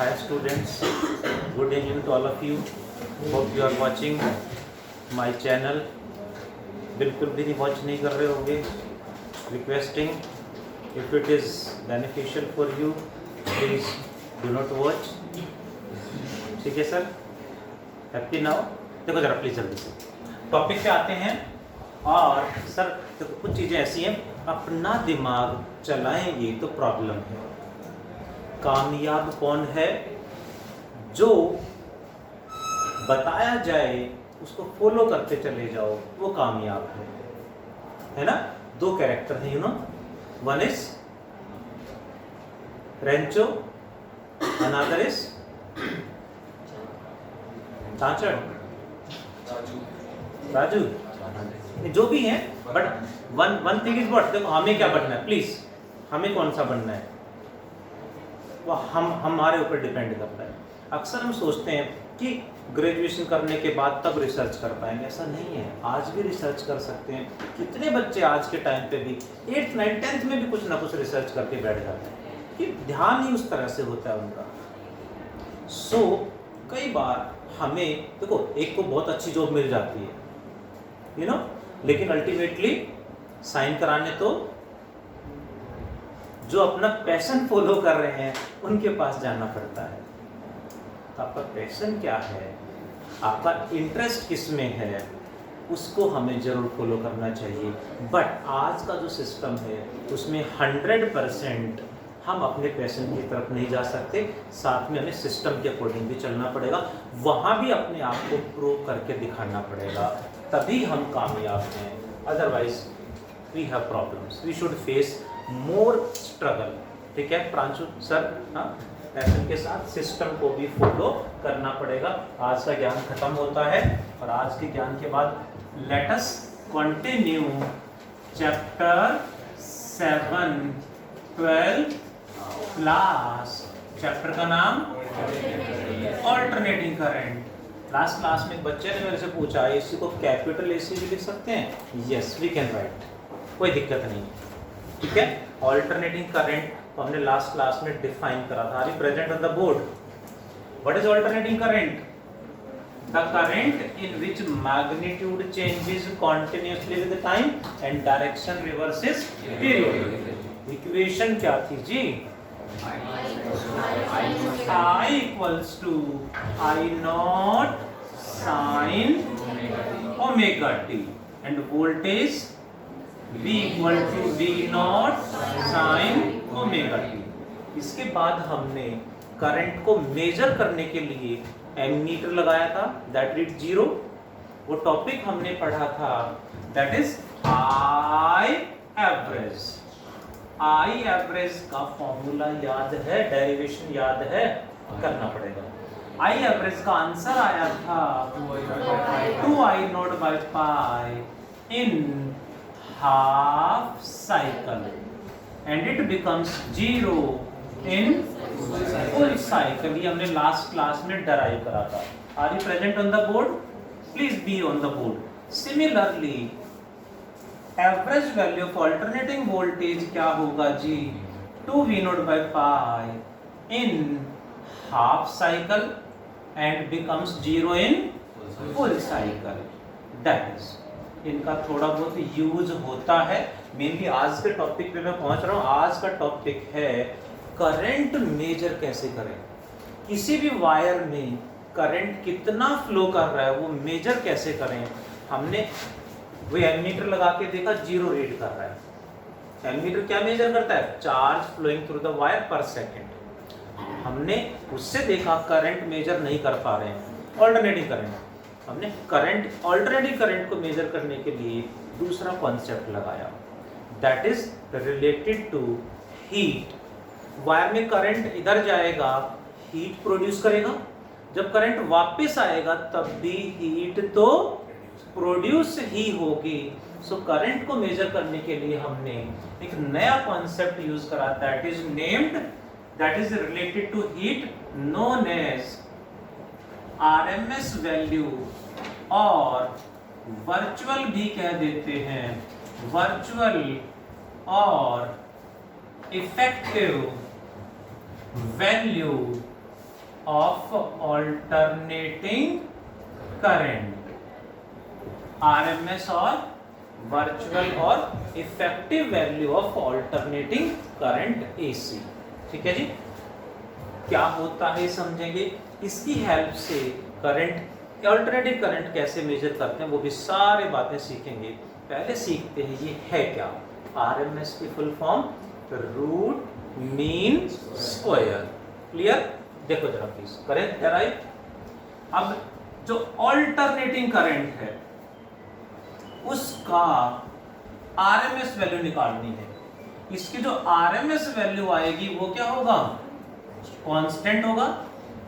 Hi students, good evening to all of you. Hope you are watching my channel. बिल्कुल भी नहीं watch नहीं कर रहे होंगे. Requesting if it is beneficial for you, please do not watch. ठीक है सर? Happy now? देखो जरा प्लीज जल्दी से टॉपिक पे आते हैं. और सर देखो कुछ चीज़ें ऐसी हैं, अपना दिमाग चलाएंगे तो प्रॉब्लम है. कामयाब कौन है? जो बताया जाए उसको फॉलो करते चले जाओ, वो कामयाब है ना. दो कैरेक्टर हैं, you know. One is Rancho, another is चाचड़, राजू, जो भी है. But one thing is what, देखो हमें क्या बनना है, प्लीज हमें कौन सा बनना है वो हमारे ऊपर डिपेंड करता है. अक्सर हम सोचते हैं कि ग्रेजुएशन करने के बाद तब रिसर्च कर पाएंगे. ऐसा नहीं है, आज भी रिसर्च कर सकते हैं. कितने बच्चे आज के टाइम पे भी 8th 9th 10th में भी कुछ ना कुछ रिसर्च करके बैठ जाते हैं कि ध्यान ही उस तरह से होता है उनका. सो कई बार हमें देखो एक को बहुत अच्छी जॉब मिल जाती है, यू नो, लेकिन अल्टीमेटली साइन कराने तो जो अपना पैशन फॉलो कर रहे हैं उनके पास जाना पड़ता है. तो आपका पैशन क्या है, आपका इंटरेस्ट किस में है, उसको हमें ज़रूर फॉलो करना चाहिए. बट आज का जो सिस्टम है उसमें 100% हम अपने पैशन की तरफ नहीं जा सकते. साथ में हमें सिस्टम के अकॉर्डिंग भी चलना पड़ेगा. वहाँ भी अपने आप को प्रूव करके दिखाना पड़ेगा, तभी हम कामयाब हैं. Otherwise we have problems. We should face more struggle. ठीक है प्रांशु सर? हाँ, पैशन के साथ सिस्टम को भी फॉलो करना पड़ेगा. आज का ज्ञान खत्म होता है और आज के ज्ञान के बाद let us continue chapter 7 12 class. Chapter का नाम अल्टरनेटिंग करंट. लास्ट क्लास में बच्चे ने मेरे से पूछा एसी को कैपिटल एसी भी लिख सकते हैं. यस वी कैन राइट, कोई दिक्कत नहीं. ठीक है, अल्टरनेटिंग करंट तो हमने लास्ट क्लास में डिफाइन करा था. Are you present on the board? What is alternating current? The current in which magnitude changes continuously with time and direction reverses period. Equation क्या थी जी? I equals to I naught sin omega t and voltage V equal to V naught sin omega t. इसके बाद हमने current को measure करने के लिए ammeter लगाया था, दैट रीड 0. वो टॉपिक हमने पढ़ा था, that is I average. I average का फॉर्मूला याद है, डेरिवेशन याद है, करना पड़ेगा. आई एवरेज का आंसर आया था 2I not by pi in half cycle and it becomes 0 in full cycle. ये हमने लास्ट क्लास में डराइव करा था. Are you present on the board? Please be on the board. Similarly average value of alternating voltage क्या होगा जी? 2V not by pi in half cycle and becomes 0 in full cycle. That is इनका थोड़ा बहुत use होता है. Mainly आज के टॉपिक पे मैं पहुंच रहा हूँ. आज का टॉपिक है करंट मेजर कैसे करें. किसी भी वायर में करंट कितना फ्लो कर रहा है वो मेजर कैसे करें. हमने वो एमीटर लगा के देखा, 0 रीड कर रहा है. एमीटर क्या मेजर करता है? Charge flowing through the wire per second. हमने उससे देखा करंट मेजर नहीं कर पा रहे हैं. ऑल्टरनेटिंग करंट, हमने करंट ऑल्टरनेटिव करंट को मेजर करने के लिए दूसरा कॉन्सेप्ट लगाया, that is related to heat. Wire में करंट इधर जाएगा, हीट प्रोड्यूस करेगा. जब करंट वापस आएगा तब भी हीट तो प्रोड्यूस ही होगी. सो करंट को मेजर करने के लिए हमने एक नया कॉन्सेप्ट यूज करा, that is named, that is related to heat, known as RMS value, और वर्चुअल भी कह देते हैं, वर्चुअल और effective value of alternating current, RMS और वर्चुअल और effective value of alternating current AC। ठीक है जी, क्या होता है समझेंगे। इसकी हेल्प से करंट, ऑल्टरनेटिव करंट कैसे मेजर करते हैं वो भी सारी बातें सीखेंगे। पहले सीखते हैं ये है क्या। RMS की full form root mean square. Clear, देखो जरा प्लीज, करेक्ट है राइट। अब जो ऑल्टरनेटिंग करंट है उसका RMS वैल्यू निकालनी है। इसकी जो RMS वैल्यू आएगी वो क्या होगा, कांस्टेंट होगा,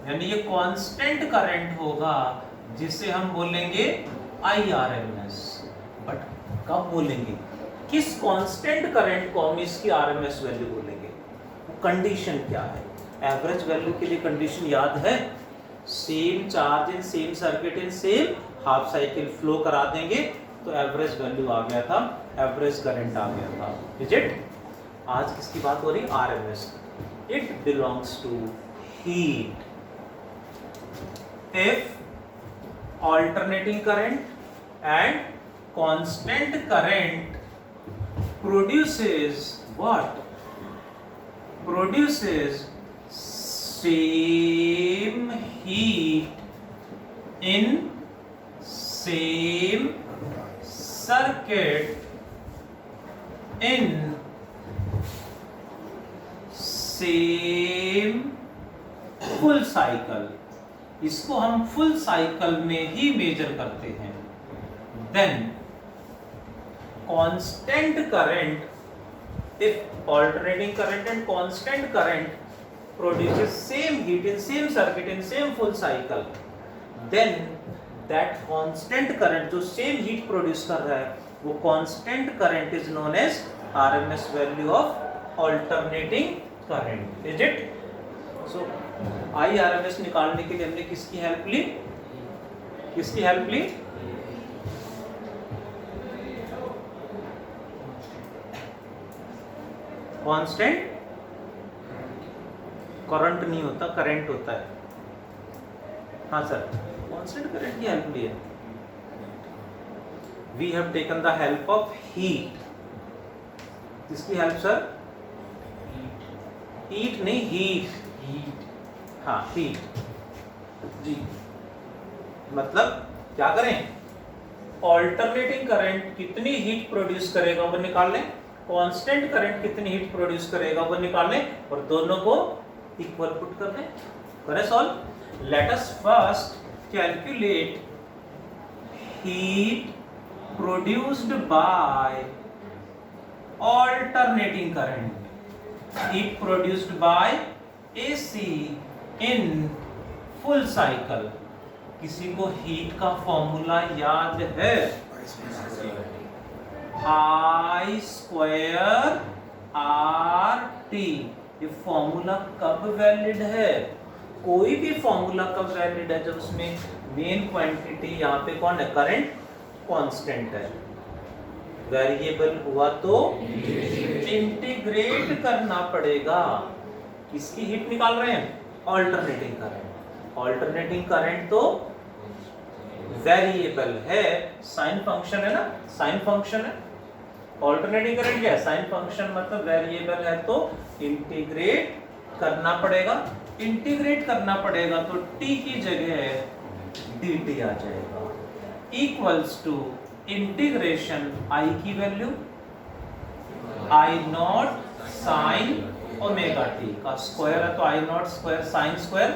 यानी ये कांस्टेंट करंट होगा जिसे हम बोलेंगे IRMS। बट कब बोलेंगे, किस कांस्टेंट करंट को हम इसकी RMS वैल्यू बोलेंगे, वो कंडीशन क्या है। एवरेज वैल्यू के लिए कंडीशन याद है, same charge in same circuit in same half cycle flow करा देंगे तो एवरेज वैल्यू आ गया था, एवरेज करंट आ गया था। Is it. आज किसकी बात हो रही, RMS। It belongs to heat. If alternating current and constant current produces what, produces same heat in same circuit in same full cycle, इसको हम फुल साइकिल में ही मेजर करते हैं। Then constant current, if alternating current and constant current produces same heat in same circuit in same full cycle, then that constant current जो same heat produce कर रहा है वो constant current is known as RMS value of alternating current। Is it? So IRMS निकालने के लिए हमने किसकी हेल्प ली, किसकी हेल्प ली, कांस्टेंट करंट नहीं होता, करंट होता है। हाँ सर, कांस्टेंट करंट की हेल्प ली है। We have taken the help of heat. किसकी हेल्प सर, हीट नहीं, हीट। हाँ हीट जी। मतलब क्या करें, ऑल्टरनेटिंग करंट कितनी हीट प्रोड्यूस करेगा वो निकाल लें, कांस्टेंट करंट कितनी हीट प्रोड्यूस करेगा वो निकाल लें और दोनों को इक्वल पुट कर दें। करें solve. Let us first calculate heat produced bye alternating current, heat produced bye AC इन फुल साइकिल। किसी को हीट का फॉर्मूला याद है, I स्क्वायर RT। ये फॉर्मूला कब वैलिड है, कोई भी फॉर्मूला कब वैलिड है, जब उसमें मेन क्वांटिटी यहाँ पे कौन है, करंट कांस्टेंट है। वेरिएबल हुआ तो इंटीग्रेट करना पड़ेगा। किसकी हीट निकाल रहे हैं, ऑल्टरनेटिंग करंट। ऑल्टरनेटिंग करंट तो वेरिएबल है, साइन फंक्शन है ना, साइन फंक्शन है। ऑल्टरनेटिंग करंट क्या है, साइन फंक्शन, मतलब वेरिएबल है तो इंटीग्रेट करना पड़ेगा। इंटीग्रेट करना पड़ेगा तो t की जगह dt आ जाएगा, इक्वल्स टू इंटीग्रेशन I की value I not sine omega t का स्क्वायर है तो I not square sine square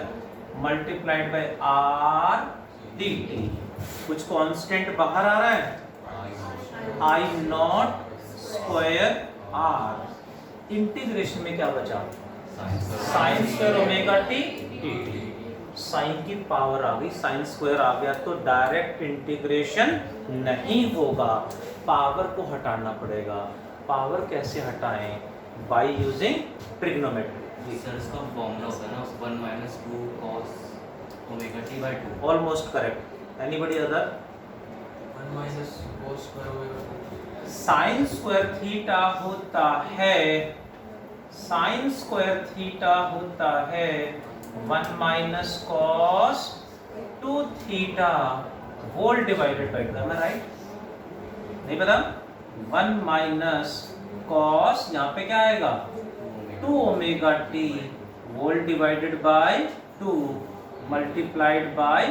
multiplied by R dt। कुछ कांस्टेंट बाहर आ रहा है, I not square R। Integration में क्या बचा, sine square omega t dt। Sine की पावर आ गई, साइन स्क्वायर आ गया तो डायरेक्ट इंटीग्रेशन नहीं होगा, पावर को हटाना पड़ेगा। पावर कैसे हटाएं, बाय यूजिंग ट्रिग्नोमेट्री। सर इसका फॉर्मूला होता है ना 1 - 2 cos omega t by 2। Almost correct. Anybody other? 1 - cos square omega 2। Sine square theta होता है, साइन स्क्वायर थीटा होता है 1 minus cos 2 theta whole divided by 2, am I right? नहीं पता? 1 minus cos यहाँ पे क्या आएगा 2 omega t whole divided by 2 multiplied by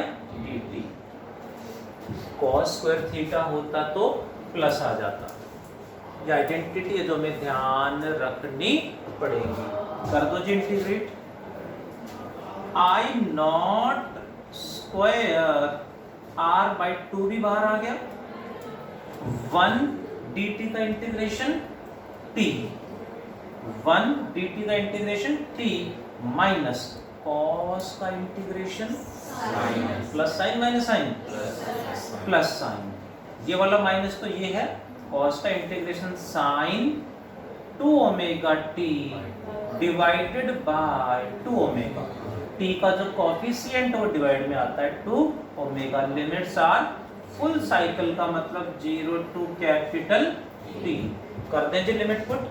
dt. cos square theta होता तो प्लस आ जाता. ये आइडेंटिटी है जो हमें ध्यान रखनी पड़ेगी. कर दो जी integrate. I not square r by 2 भी बाहर आ गया. 1 dt का इंटीग्रेशन t, 1 dt का इंटीग्रेशन t माइनस cos का integration plus sine minus sine plus sine. ये वाला माइनस तो ये है. cos का integration sine 2 omega t divided by 2 omega. t का जो कोफिशिएंट वो डिवाइड में आता है 2 omega. Limits are full cycle का मतलब 0 टू कैपिटल T. कर दें जी limit put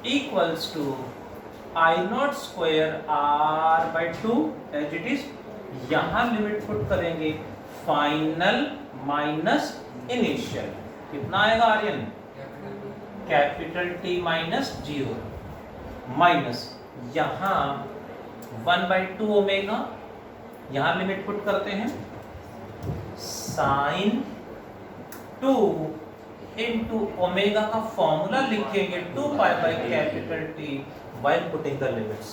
equals to I not square R by 2 as it is. यहाँ लिमिट पुट करेंगे फाइनल माइनस इनिशियल. कितना आएगा Aryan? Capital T minus 0 minus यहाँ 1 बाई 2 ओमेगा. यहाँ लिमिट पुट करते हैं साइन 2 इंटू ओमेगा का फॉर्मूला लिखेंगे 2 pi by capital T while putting the limits.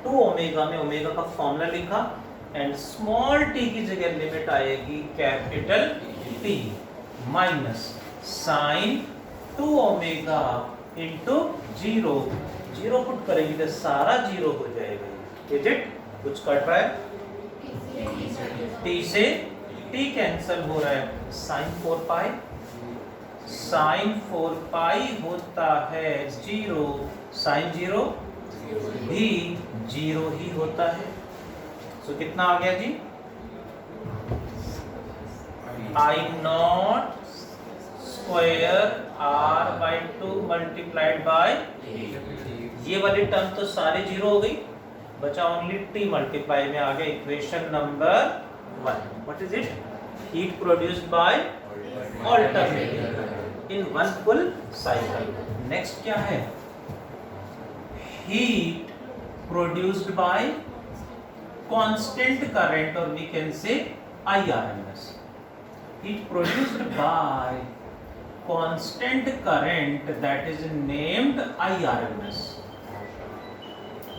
2 omega में ओमेगा का फॉर्मूला लिखा एंड स्मॉल टी की जगह लिमिट आएगी capital T minus sine 2 omega into 0. 0 put करेंगे तो सारा 0 हो जाएगा. Is it? कुछ कट रहा है? t से t कैंसल हो रहा है. साइन 4 पाई, साइन 4 पाई होता है 0. साइन 0 भी 0 ही होता है. सो कितना आ गया जी? I not square r by 2 multiplied by. ये वाली टर्म तो सारे 0 हो गई. बचा ओनली t मल्टीप्लाई में आ गया. Equation number 1. What is it? Heat produced by alternating in one full cycle. Next क्या है? Heat produced by constant current और we can say IRMS. Heat produced by constant current that is named IRMS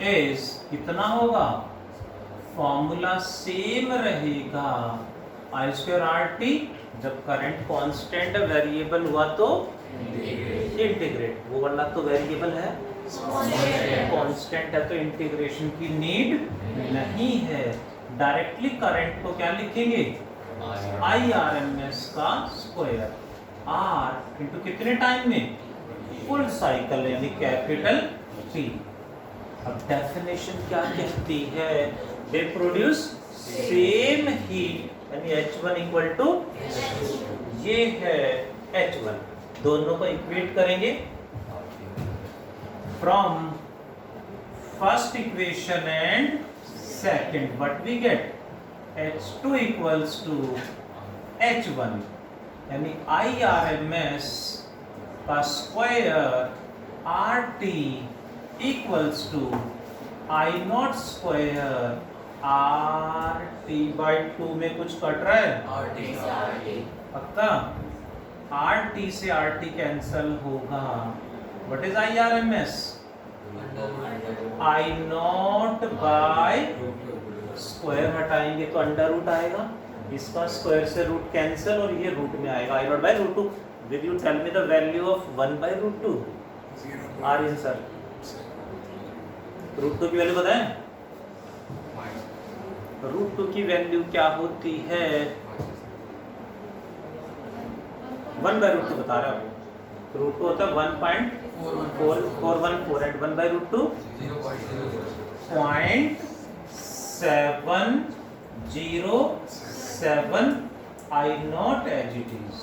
is कितना होगा? Formula same रहेगा I square RT. जब current constant variable हुआ तो integrate. वो वाला तो वेरिएबल है, कांस्टेंट है तो इंटीग्रेशन की नीड नहीं है. डायरेक्टली करंट को क्या लिखेंगे? IRMS का स्क्वायर. R इंटू कितने टाइम में? फुल साइकिल यानी कैपिटल T. अब डेफिनेशन क्या कहती है? दे प्रोड्यूस सेम हीट यानी H1 इक्वल टू ये है H1. दोनों को इक्वेट करेंगे from first equation and second. What we get? H2 equals to H1 यानी IRMS का square RT equals to I not square RT by 2 में कुछ कट रहा है? पक्का? RT से RT कैंसल होगा. What is IRMS? I not bye square हटाएंगे तो अंडर रूट आएगा. इसका स्क्वायर से रूट कैंसल और ये रूट में आएगा. I not by root 2. Will you tell me the value of 1 by root 2? Aryan sir root 2 की वैल्यू बताएं. रूट 2 की वैल्यू क्या होती है? 1 बाय रूट 2 बता रहा हूँ. रूट 2 होता है 1.414 and 1 by root 2 0.707. I not as it is.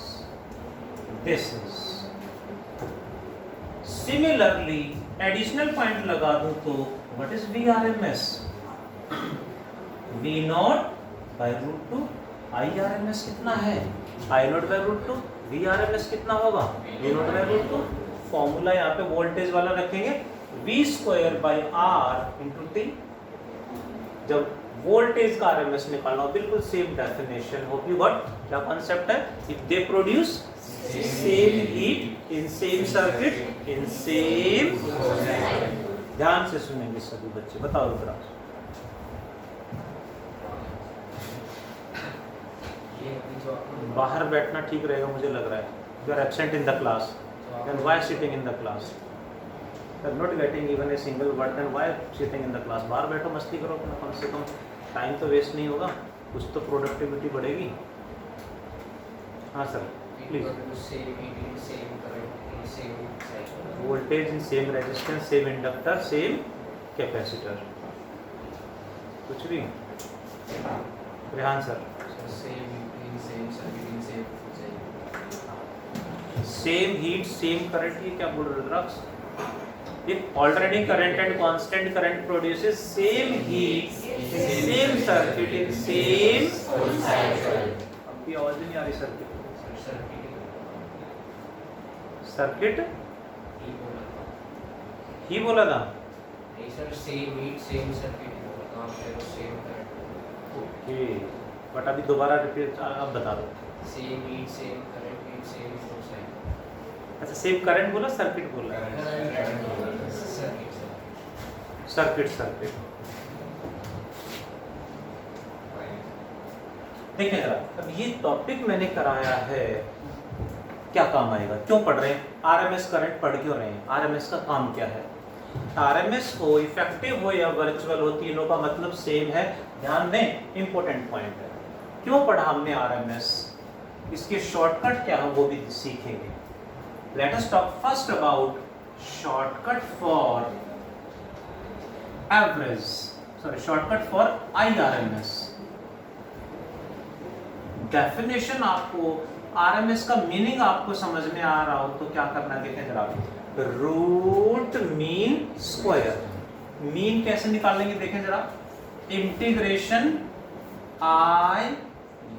This is similarly additional point लगा दूं तो what is VRMS? V not by root two. I R M S कितना है? I not by root two. V R M S कितना होगा? V not by root two. Formula यहाँ पे voltage वाला रखेंगे, V square by R into T. जब voltage का आरएमएस निकालना हो, बिल्कुल same definition. Hope you got क्या कॉन्सेप्ट है। If they produce same heat in same circuit in same. ध्यान से सुनेंगे सभी बच्चे, बताओ रुद्रा। बाहर बैठना ठीक रहेगा मुझे लग रहा है। You are absent in the class, then why sitting in the class? You are not getting even a single word, then why sitting in the class? बाहर बैठो, मस्ती करो अपना, कम से कम टाइम तो वेस्ट नहीं होगा, कुछ तो प्रोडक्टिविटी बढ़ेगी। हाँ sir please. Voltage in same resistance, same inductor, same capacitor, कुछ भी। Rehan sir. Same heat same current, ये क्या बोल रहे हो? If alternating current and constant current produces same heat, same circuit in same cycle। अब भी आवाज नहीं आ रही सर्किट। सर्किट ही बोला था। Sir same heat same circuit बोला था, सेम करंट। ओके, बट अभी दोबारा रिपीट, अब बता दो। Same heat same current in same cycle. अच्छा, सेम करंट बोला, सर्किट बोला? Circuit circuit. देखिए जरा, अब ये टॉपिक मैंने कराया है, क्या काम आएगा, क्यों पढ़ रहे हैं? आरएमएस करंट पढ़ क्यों रहे हैं? आरएमएस का काम क्या है? आरएमएस हो, इफेक्टिव हो या वर्चुअल हो, तीनों का मतलब सेम है। ध्यान दें, इंपॉर्टेंट पॉइंट है। क्यों पढ़ा हमने आरएमएस, इसके शॉर्टकट क्या है वो भी सीखेंगे। Let us talk first about shortcut for average, sorry shortcut for IRMS. Definition आपको, आरएमएस का मीनिंग आपको समझ में आ रहा हो तो क्या करना है, देखें जरा। Root mean square. मीन कैसे निकालेंगे देखें जरा। Integration I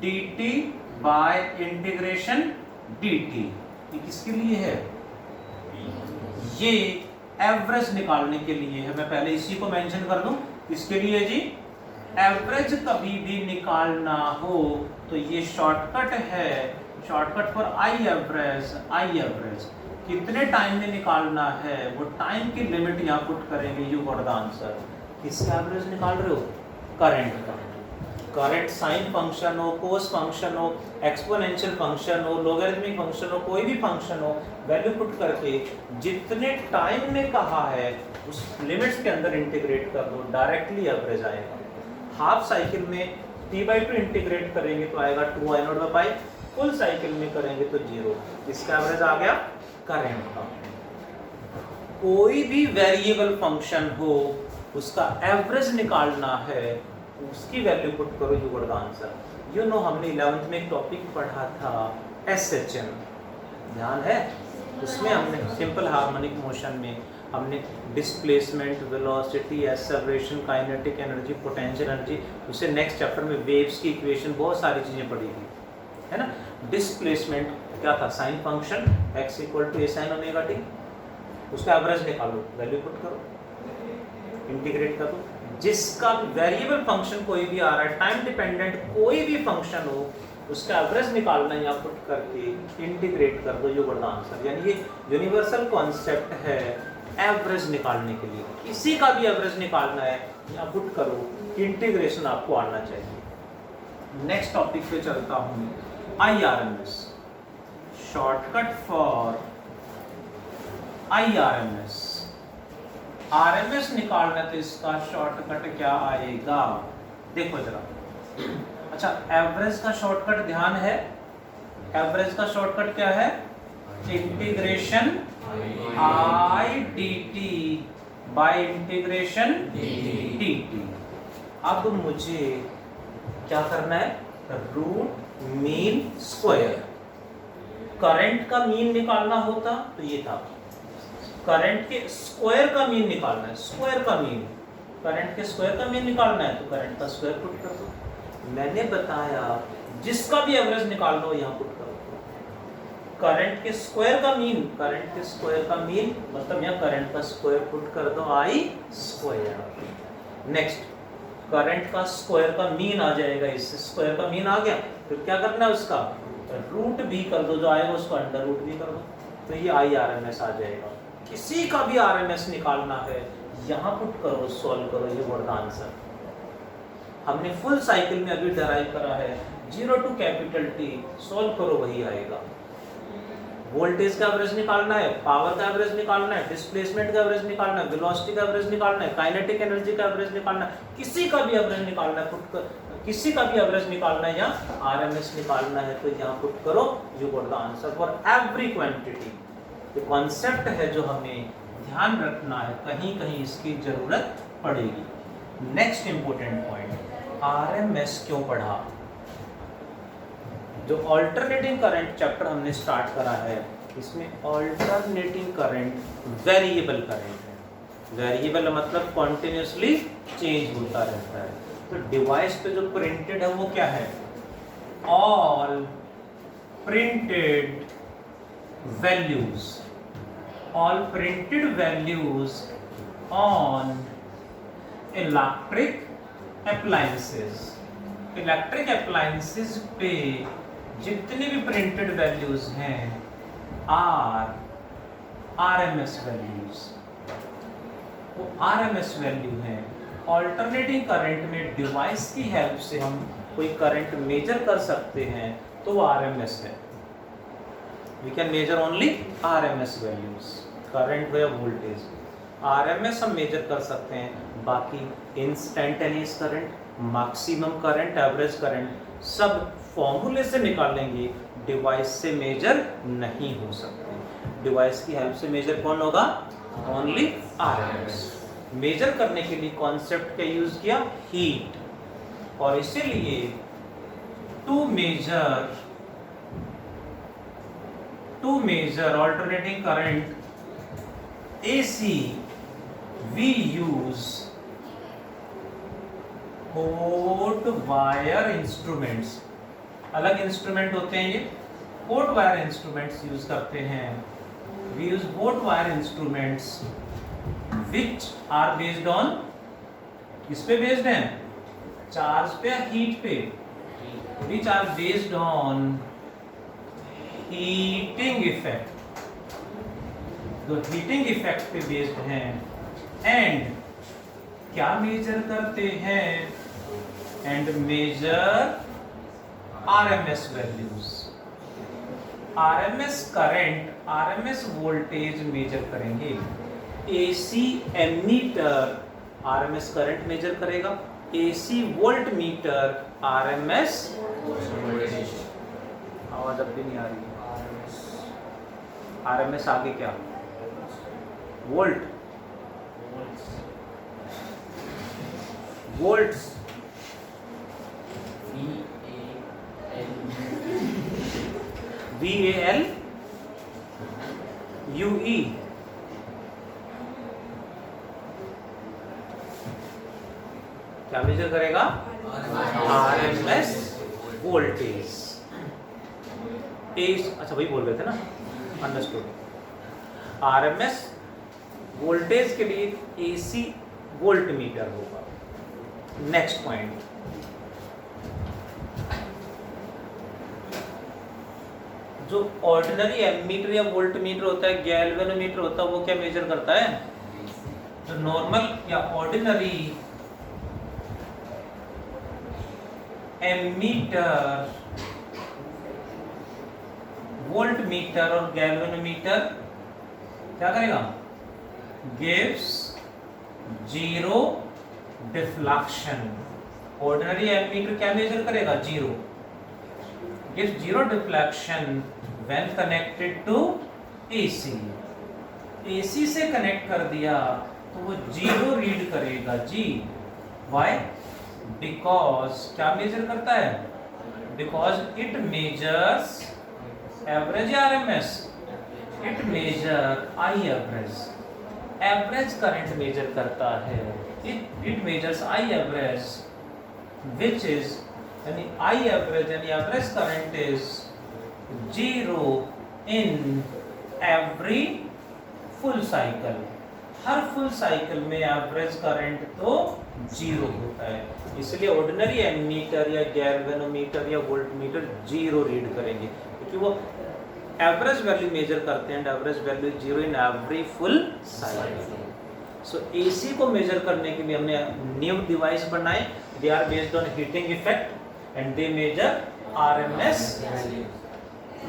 D T by integration D T. ये किसके लिए है? ये एवरेज निकालने के लिए है। मैं पहले इसी को मेंशन कर दूं, इसके लिए जी। एवरेज कभी भी निकालना हो तो ये शॉर्टकट है, shortcut for I average. I average कितने टाइम में निकालना है, वो टाइम की लिमिट यहाँ पुट करेंगे। You got the answer. किसका एवरेज निकाल रहे हो? करंट का। करंट साइन फंक्शन हो, कोस फंक्शन हो, एक्सपोनेंशियल फंक्शन हो, लोगरिथमिक फंक्शन हो, कोई भी फंक्शन हो, वैल्यू पुट करके जितने टाइम में कहा है उस लिमिट्स के अंदर इंटीग्रेट कर दो, डायरेक्टली एवरेज आएगा। हाफ साइकिल में t/2 इंटीग्रेट करेंगे तो आएगा 2i0/pi, फुल साइकिल में करेंगे तो 0। इसका एवरेज आ गया करंट का। कोई भी वेरिएबल फंक्शन हो उसका एवरेज निकालना है, उसकी वैल्यू पुट करो, you got the answer. You know हमने 11th में एक टॉपिक पढ़ा था SHM, ध्यान है? उसमें हमने सिंपल हार्मोनिक मोशन में हमने displacement, velocity, acceleration, kinetic energy, potential energy, उससे नेक्स्ट चैप्टर में वेव्स की इक्वेशन, बहुत सारी चीजें पढ़ी थी, है ना। डिस्प्लेसमेंट क्या था? Sine function x = a sin omega t। उसका एवरेज निकालो, वैल्यू पुट करो, इंटीग्रेट कर दो। जिसका वेरिएबल फंक्शन कोई भी आ रहा है, टाइम डिपेंडेंट कोई भी फंक्शन हो, उसका एवरेज निकालना है, यहाँ पुट करके इंटीग्रेट कर दो, यू गॉट द आंसर। यानी ये यूनिवर्सल कॉन्सेप्ट है एवरेज निकालने के लिए। किसी का भी एवरेज निकालना है, यहाँ पुट करो, इंटीग्रेशन आपको आना चाहिए। नेक्स्ट टॉपिक पे चलता हूँ, IRMS, shortcut for IRMS. RMS निकालना तो इसका शॉर्टकट क्या आएगा, देखो जरा। अच्छा, एवरेज का शॉर्टकट ध्यान है, एवरेज का शॉर्टकट क्या है? Integration I D T by integration D T. अब मुझे क्या करना है? Root mean square. करंट का मीन निकालना होता तो ये था, करंट के स्क्वायर का मीन निकालना है, स्क्वायर का मीन। करंट के स्क्वायर का मीन निकालना है तो करंट का स्क्वायर पुट कर दो। मैंने बताया जिसका भी एवरेज निकालना हो यहाँ पुट करो। करंट के स्क्वायर का मीन, करंट के स्क्वायर का मीन मतलब यहाँ करंट का स्क्वायर पुट कर दो आई स्क्वायर। नेक्स्ट करंट का स्क्वायर का मीन आ जाएगा, इससे स्क्वायर का मीन आ गया, फिर क्या करना है उसका रूट भी कर दो, जो आएगा उसको अंडर रूट भी कर दो, तो ये आई आर एम एस आ जाएगा। किसी का भी आर एम एस निकालना है यहाँ पुट करो, सॉल्व करो, ये वर्ड आंसर। हमने फुल साइकिल में अभी डराइव करा है, 0 टू कैपिटल टी, सॉल्व करो वही आएगा। वोल्टेज का एवरेज निकालना है, पावर का एवरेज निकालना है, डिस्प्लेसमेंट का एवरेज निकालना है, वेलोसिटी का एवरेज निकालना है, काइनेटिक एनर्जी का एवरेज निकालना है, किसी का भी एवरेज निकालना है पुट कर, किसी का भी एवरेज निकालना है या आरएमएस निकालना है तो यहाँ पुट करो, you got the answer for every quantity. ये कॉन्सेप्ट है जो हमें ध्यान रखना है, कहीं कहीं इसकी जरूरत पड़ेगी। नेक्स्ट इंपॉर्टेंट पॉइंट, आरएमएस क्यों पढ़ा? जो अल्टरनेटिंग करंट चैप्टर हमने स्टार्ट करा है, इसमें अल्टरनेटिंग करंट वेरिएबल करंट है। वेरिएबल मतलब कॉन्टिन्यूसली चेंज होता रहता है। तो डिवाइस पे जो प्रिंटेड है वो क्या है? All printed values, all printed values on electric appliances. Electric appliances पे जितनी भी प्रिंटेड वैल्यूज हैं आर आरएमएस वैल्यूज, वो आरएमएस वैल्यू हैं। ऑल्टरनेटिंग करंट में डिवाइस की हेल्प से हम कोई करंट मेजर कर सकते हैं तो वो आरएमएस है। We can measure only RMS values, current हो या वोल्टेज, आरएमएस हम मेजर कर सकते हैं। बाकी instantaneous current, maximum current, average current सब फॉर्मूले से निकालेंगे, डिवाइस से मेजर नहीं हो सकते। डिवाइस की हेल्प से मेजर कौन होगा? Only RMS. मेजर करने के लिए कॉन्सेप्ट क्या यूज किया? हीट। और इसीलिए to measure alternating current AC we use hot wire instruments. अलग इंस्ट्रूमेंट होते हैं ये, कोट वायर इंस्ट्रूमेंट्स यूज करते हैं। We use hot wire instruments which are based on, किस पे बेस्ड हैं? चार्ज पे या हीट पे? which are based on heating effect, जो हीटिंग इफेक्ट पे बेस्ड हैं। एंड क्या मेजर करते हैं? And measure RMS values, RMS current, RMS voltage measure करेंगे। AC ammeter RMS current measure करेगा, एसी वोल्ट मीटर आरएमएस, आवाज अब भी नहीं आ रही है। आरएमएस आगे क्या? वोल्ट, वोल्ट्स, VAL UE, क्या मेजर करेगा? RMS voltage. अच्छा वही बोल रहे थे ना, अंडरस्टूड। आरएमएस वोल्टेज के लिए एसी वोल्ट मीटर होगा। नेक्स्ट पॉइंट, जो ऑर्डिनरी एमीटर या वोल्ट मीटर होता है, गैल्वेनोमीटर होता है, वो क्या मेजर करता है? जो नॉर्मल या ऑर्डिनरी एमीटर, वोल्ट मीटर और गैल्वेनोमीटर क्या करेगा? Gives zero deflection. Ordinary ammeter क्या मेजर करेगा? Zero. Gives zero deflection when connected to AC. AC से कनेक्ट कर दिया तो वो जीरो रीड करेगा जी। व्हाई? बिकॉज क्या मेजर करता है? Because it measures average RMS, it measure I average. Average current measure करता है, it measures I average which is यानी आई एवरेज यानी average current is 0 in every full cycle. हर फुल साइकिल में average current तो 0 होता है, इसलिए ऑर्डिनरी एमीटर या गैल्वेनोमीटर या वोल्टमीटर 0 रीड करेंगे, क्योंकि वो एवरेज वैल्यू मेजर करते हैं, average value 0 in every full cycle. So AC को मेजर करने के लिए हमने न्यू डिवाइस बनाए, they are based on heating effect and they measure RMS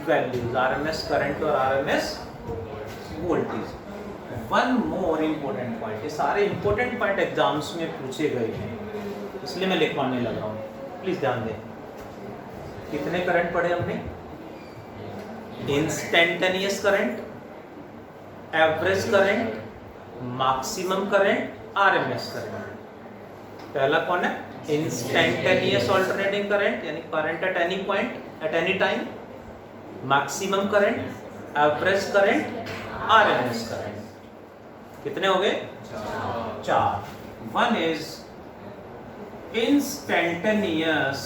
values, RMS current और RMS voltage. One more important point, ये सारे इम्पोर्टेंट पॉइंट एग्जाम्स में पूछे गए हैं, इसलिए मैं लिखवाने लग रहा हूँ, प्लीज ध्यान दें। कितने करंट पढ़े हमने? Instantaneous current, average current, maximum current, RMS current. पहला कौन है? इंस्टेंटेनियस अल्टरनेटिंग करंट यानी current at any point at any time, maximum current, average current, RMS current. कितने हो गए? 4। One is instantaneous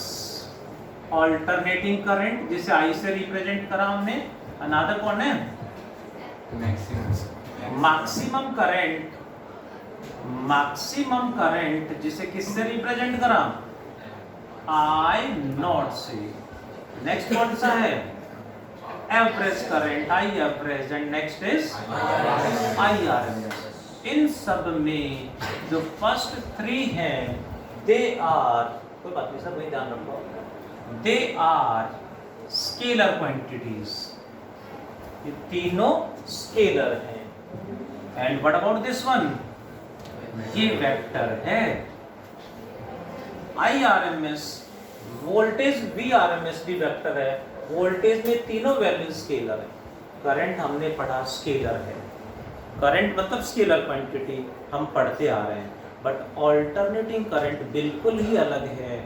alternating current, जिसे आई से रिप्रेजेंट करा हमने। अनदर कौन है? मैक्सिमम करंट, मैक्सिमम करंट जिसे किससे रिप्रेजेंट करा? आई नॉट से। नेक्स्ट कौन सा है? Average current, I average, and next is I RMS. इन सब में जो फर्स्ट 3 हैं दे आर, कोई बात नहीं सर, वही ध्यान रखो, दे आर स्केलर क्वांटिटीज, ये तीनों स्केलर हैं। And what about this one? ये वेक्टर है। आई आरएमएस, वोल्टेज वी आरएमएस भी वेक्टर है। वोल्टेज में तीनों वैल्यू स्केलर है। करंट हमने पढ़ा स्केलर है, करंट मतलब स्केलर क्वांटिटी हम पढ़ते आ रहे हैं, बट ऑल्टरनेटिंग करंट बिल्कुल ही अलग है,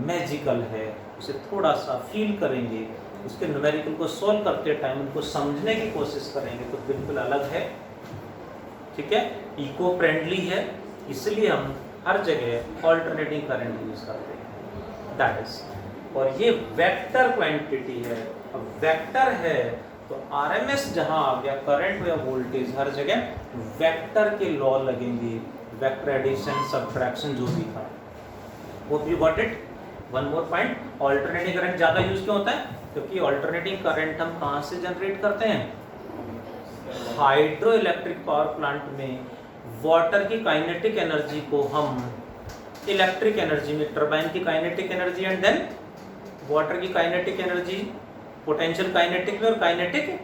मैजिकल है, उसे थोड़ा सा फील करेंगे, उसके न्यूमेरिकल को सॉल्व करते टाइम उनको समझने की कोशिश करेंगे तो बिल्कुल अलग है। ठीक है, इको फ्रेंडली है, इसलिए हम हर जगह ऑल्टरनेटिंग करंट यूज करते हैं, दैट इज। और ये वेक्टर क्वांटिटी है। अब वेक्टर है तो आरएमएस जहां आ गया, करंट या वोल्टेज, हर जगह वेक्टर के लॉ लगेंगे, वेक्टर एडिशन, सब्ट्रैक्शन जो भी था। Hope you got it. One more point, alternating current ज़्यादा यूज क्यों होता है? क्योंकि ऑल्टरनेटिंग करंट हम कहाँ से जनरेट करते हैं? हाइड्रो इलेक्ट्रिक पावर प्लांट में वाटर की काइनेटिक एनर्जी को हम इलेक्ट्रिक एनर्जी में, टरबाइन की kinetic energy and then water की काइनेटिक एनर्जी, पोटेंशियल काइनेटिक में और काइनेटिक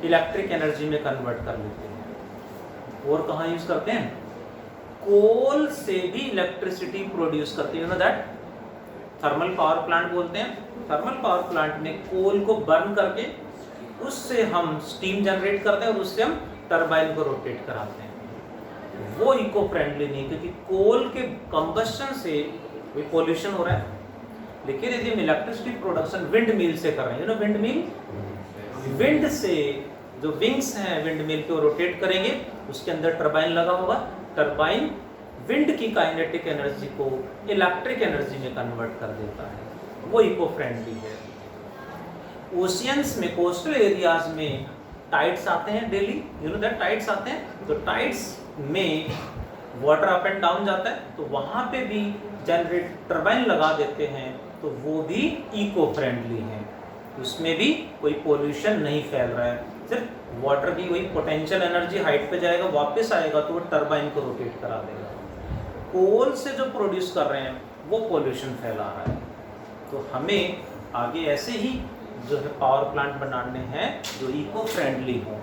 इलेक्ट्रिक एनर्जी में कन्वर्ट कर लेते हैं। और कहाँ यूज करते हैं? कोल से भी इलेक्ट्रिसिटी प्रोड्यूस करते हैं, you know that, thermal power plant बोलते हैं। थर्मल पावर प्लांट में कोल को बर्न करके उससे हम स्टीम जनरेट करते हैं और उससे हम टरबाइन को रोटेट कराते हैं। वो इको फ्रेंडली नहीं, क्योंकि कोल के कंबस्शन से भी पोल्यूशन हो रहा है। लेकिन यदि हम इलेक्ट्रिसिटी प्रोडक्शन विंड मिल से कर रहे हैं, you no wind mill, wind से जो विंग्स हैं विंड मिल के वो रोटेट करेंगे, उसके अंदर टरबाइन लगा होगा, टरबाइन विंड की काइनेटिक एनर्जी को इलेक्ट्रिक एनर्जी में कन्वर्ट कर देता है, वो इको फ्रेंडली है। ओशियंस में, कोस्टल एरियाज में टाइड्स आते हैं daily, you know that, tides आते हैं, तो टाइड्स में वाटर अप एंड डाउन जाता है, तो वहाँ पे भी जनरेट टरबाइन लगा देते हैं, तो वो भी इको फ्रेंडली है, उसमें भी कोई पोल्यूशन नहीं फैल रहा है। सिर्फ वाटर की वही पोटेंशियल एनर्जी हाइट पे जाएगा, वापस आएगा तो वो टरबाइन को रोटेट करा देगा। कोल से जो प्रोड्यूस कर रहे हैं वो पोल्यूशन फैला रहा है। तो हमें आगे ऐसे ही जो है पावर प्लांट बनाने हैं जो इको फ्रेंडली हो।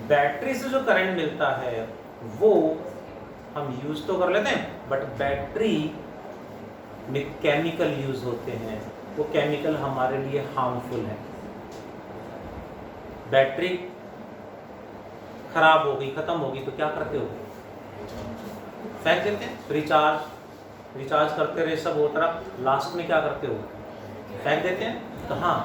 बैटरी से जो करंट मिलता है वो हम यूज तो कर लेते हैं, बट बैटरी में केमिकल यूज होते हैं, वो केमिकल हमारे लिए हार्मफुल है। बैटरी खराब हो गई, खत्म हो गई तो क्या करते हो? फेंक देते हैं। रिचार्ज करते रहे सब हो तरफ, लास्ट में क्या करते हो? फेंक देते हैं। कहाँ?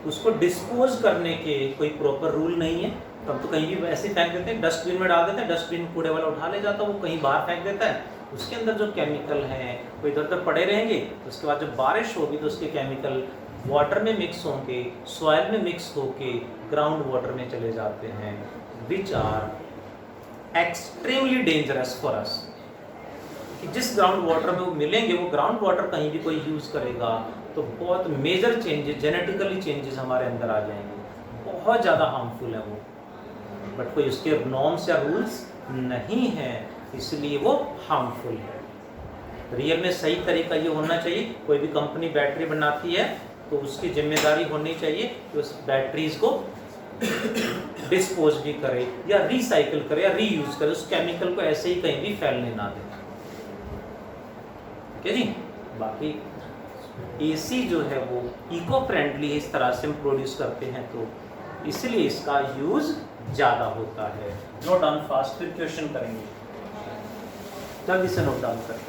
उसको डिस्पोज करने के कोई प्रॉपर रूल नहीं है, तो हम तो कहीं भी वैसे फेंक देते हैं, डस्टबिन में डाल देते हैं, डस्टबिन कूड़े वाला उठा ले जाता है, वो कहीं बाहर फेंक देता है, उसके अंदर जो केमिकल हैं वो इधर उधर पड़े रहेंगे, उसके बाद जब बारिश होगी तो उसके केमिकल वाटर में मिक्स होंगे, सॉइल में मिक्स होके ग्राउंड वाटर में चले जाते हैं, which are extremely dangerous for us. कि जिस ग्राउंड वाटर में वो मिलेंगे, वो ग्राउंड वाटर कहीं भी कोई यूज़ करेगा तो बहुत मेजर चेंजेस, जेनेटिकली चेंजेस हमारे अंदर आ जाएंगे, बहुत ज़्यादा हार्मफुल है वो, बट कोई उसके नॉर्म्स या रूल्स नहीं है, इसलिए वो हार्मफुल है। रियल में सही तरीका ये होना चाहिए, कोई भी कंपनी बैटरी बनाती है तो उसकी जिम्मेदारी होनी चाहिए कि उस बैटरीज को डिस्पोज भी करे या रिसाइकिल करे या रीयूज करे, उस केमिकल को ऐसे ही कहीं भी फैलने ना दे। ठीक है जी। बाकी एसी जो है वो इको फ्रेंडली इस तरह से हम प्रोड्यूस करते हैं, तो इसलिए इसका यूज ज़्यादा होता है। नोट डाउन फास्ट, फिर क्वेश्चन करेंगे, जल्दी से नोट डाउन करें।